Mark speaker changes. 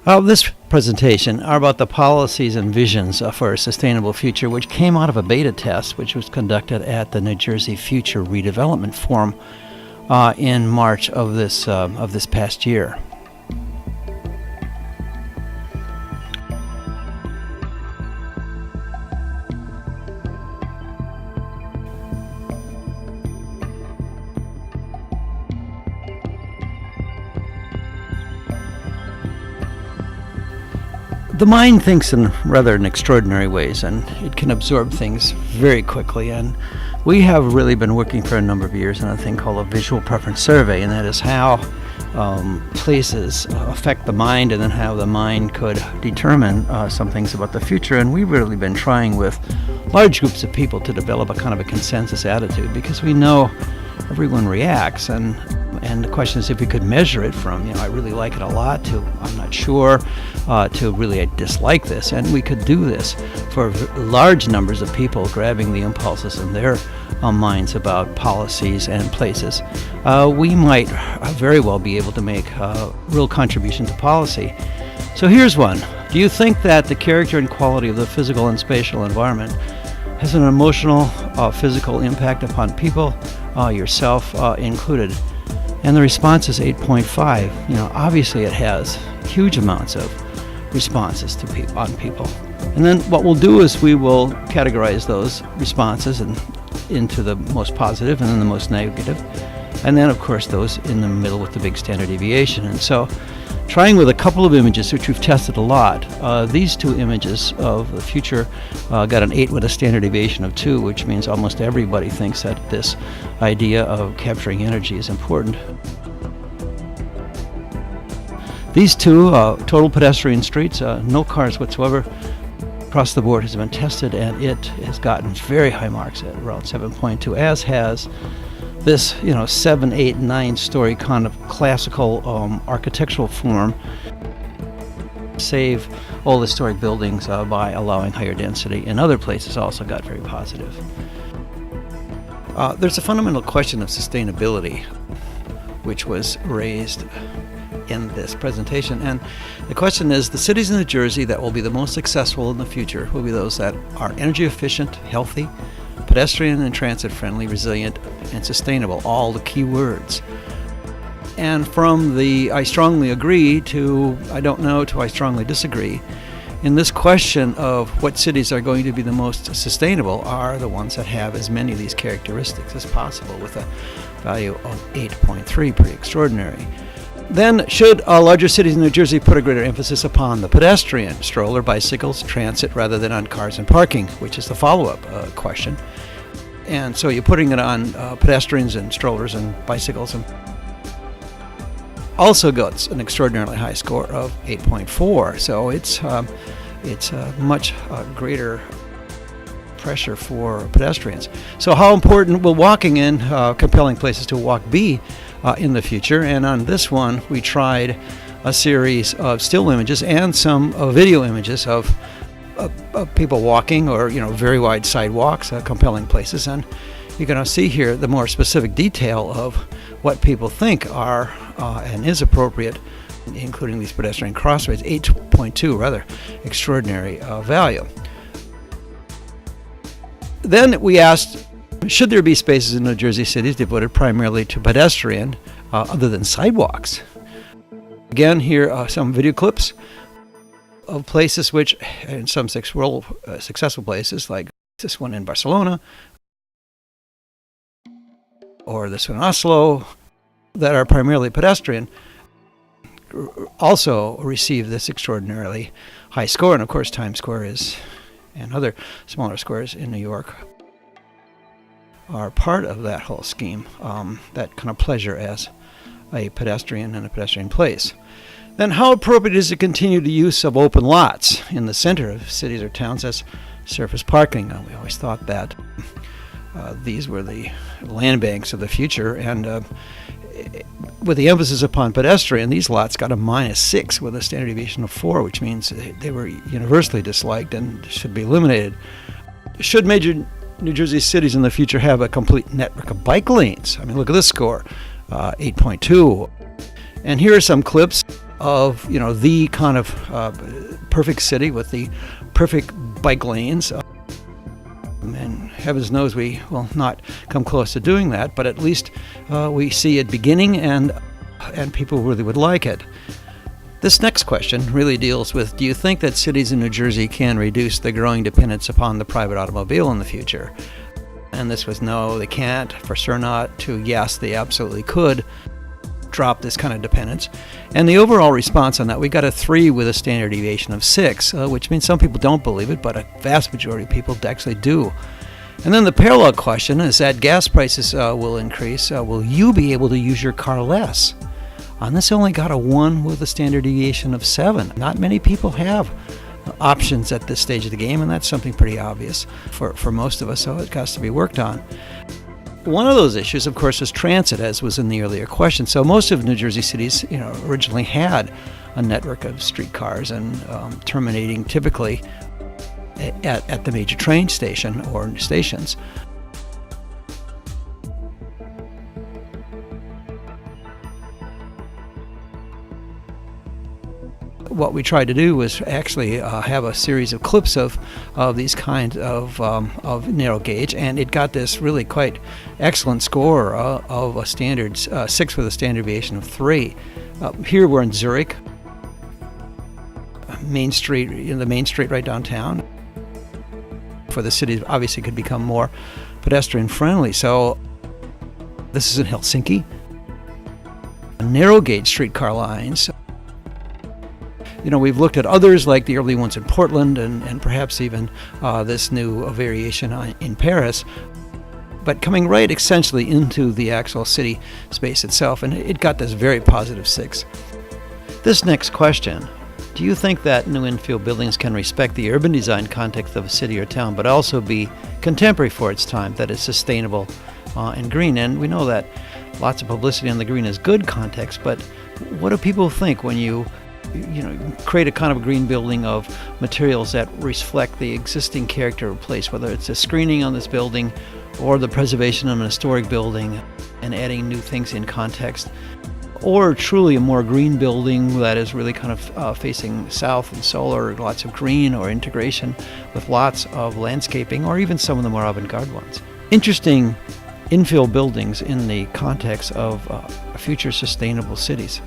Speaker 1: This presentation are about the policies and visions for a sustainable future, which came out of a beta test which was conducted at the New Jersey Future Redevelopment Forum in March of this past year. The mind thinks in rather extraordinary ways, and it can absorb things very quickly. And we have really been working for a number of years on a thing called a visual preference survey, and that is how places affect the mind, and then how the mind could determine some things about the future. And we've really been trying with large groups of people to develop a kind of a consensus attitude, because we know everyone reacts, and the question is if we could measure it from, I really like it a lot, to I'm not sure, to really I dislike this. And we could do this for large numbers of people, grabbing the impulses in their minds about policies and places. We might very well be able to make a real contribution to policy. So here's one. Do you think that the character and quality of the physical and spatial environment has an emotional, physical impact upon people, yourself included? And the response is 8.5. Obviously it has huge amounts of responses on people. And then what we'll do is we will categorize those responses into the most positive and then the most negative. And then, of course, those in the middle with the big standard deviation. And so, trying with a couple of images, which we've tested a lot, these two images of the future got an 8 with a standard deviation of 2, which means almost everybody thinks that this idea of capturing energy is important. These two, total pedestrian streets, no cars whatsoever, across the board has been tested, and it has gotten very high marks at around 7.2, as has this 7, 8, 9-story kind of classical architectural form. Save all historic buildings by allowing higher density. In other places also got very positive. There's a fundamental question of sustainability which was raised in this presentation, and the question is, the cities in New Jersey that will be the most successful in the future will be those that are energy efficient, healthy, pedestrian and transit friendly, resilient, and sustainable, all the key words. And from the I strongly agree to I don't know to I strongly disagree, in this question of what cities are going to be the most sustainable are the ones that have as many of these characteristics as possible, with a value of 8.3, pretty extraordinary. Then, should larger cities in New Jersey put a greater emphasis upon the pedestrian, stroller, bicycles, transit, rather than on cars and parking, which is the follow-up question. And so you're putting it on pedestrians and strollers and bicycles, and also got an extraordinarily high score of 8.4. So it's much greater pressure for pedestrians. So how important will walking in compelling places to walk be in the future? And on this one, we tried a series of still images and some video images of people walking, or very wide sidewalks, compelling places. And you're going to see here the more specific detail of what people think are and is appropriate, including these pedestrian crossways. 8.2, rather extraordinary value. Then we asked, should there be spaces in New Jersey cities devoted primarily to pedestrian other than sidewalks? Again, here are some video clips of places which, in some successful places, like this one in Barcelona, or this one in Oslo, that are primarily pedestrian, also receive this extraordinarily high score. And of course, Times Square and other smaller squares in New York are part of that whole scheme, that kind of pleasure as a pedestrian and a pedestrian place. Then, how appropriate is to continue the use of open lots in the center of cities or towns as surface parking? We always thought that these were the land banks of the future, and with the emphasis upon pedestrian, these lots got a -6 with a standard deviation of 4, which means they were universally disliked and should be eliminated. Should major New Jersey cities in the future have a complete network of bike lanes? I mean, look at this score, 8.2. And here are some clips of, the kind of perfect city with the perfect bike lanes. And heavens knows we will not come close to doing that, but at least we see it beginning, and people really would like it. This next question really deals with, do you think that cities in New Jersey can reduce the growing dependence upon the private automobile in the future? And this was no, they can't, for sure not, to yes, they absolutely could drop this kind of dependence. And the overall response on that, we got a 3 with a standard deviation of 6, which means some people don't believe it, but a vast majority of people actually do. And then the parallel question is that gas prices will increase. Will you be able to use your car less? On this only got a 1 with a standard deviation of 7. Not many people have options at this stage of the game, and that's something pretty obvious for most of us, so it has to be worked on. One of those issues, of course, is transit, as was in the earlier question. So most of New Jersey cities, originally had a network of streetcars and terminating typically at the major train station or stations. What we tried to do was actually have a series of clips of these kinds of narrow gauge, and it got this really quite excellent score of a standard 6 with a standard deviation of 3. Here we're in Zurich, Main Street, the main street right downtown. For the city, obviously, could become more pedestrian friendly. So this is in Helsinki. Narrow gauge streetcar lines. We've looked at others like the early ones in Portland and perhaps even this new variation in Paris, but coming right essentially into the actual city space itself, and it got this very positive 6. This next question, do you think that new infill buildings can respect the urban design context of a city or town, but also be contemporary for its time, that is sustainable and green? And we know that lots of publicity on the green is good context, but what do people think when you create a kind of a green building of materials that reflect the existing character of a place, whether it's a screening on this building or the preservation of an historic building and adding new things in context, or truly a more green building that is really kind of facing south and solar, lots of green, or integration with lots of landscaping, or even some of the more avant-garde ones. Interesting infill buildings in the context of future sustainable cities.